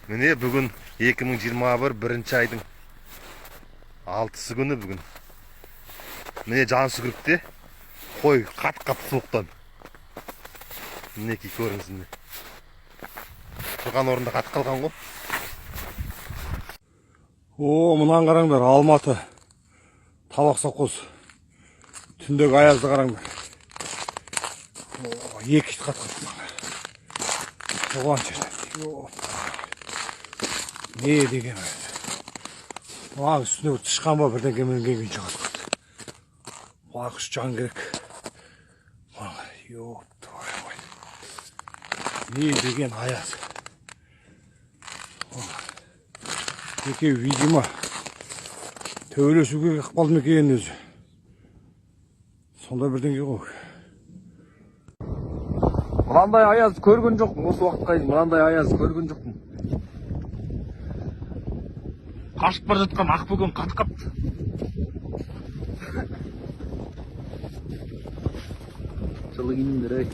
Міне бүгін 2021 бірінші айдың 6-сы күні бүгін. Міне Жансүгірікте қой қат-қат суықтан. Мінекей көріңіз міне. Тұрған орында қатып қалған ғой. О, мұнан қараңдар, Алматы. Табақ совхоз. Түндегі аязды қараңдар. Екі ит қатып. Оған жерде. Не деген ай. Оған үстіне тышқан ба бірден кемен келген шығады. Уақыш жан керек. Не деген аяз. Екеу видимо төбелесуге ықпал мекен өзі. Сонда бірден ке ғой. Мынандай аяз көрген жоқпын, осы уақытқа дейін мынандай аяз көрген жоқпын. Қашып бара жатқан ақбөкен қатып қапты. Жылы келіңдер ай.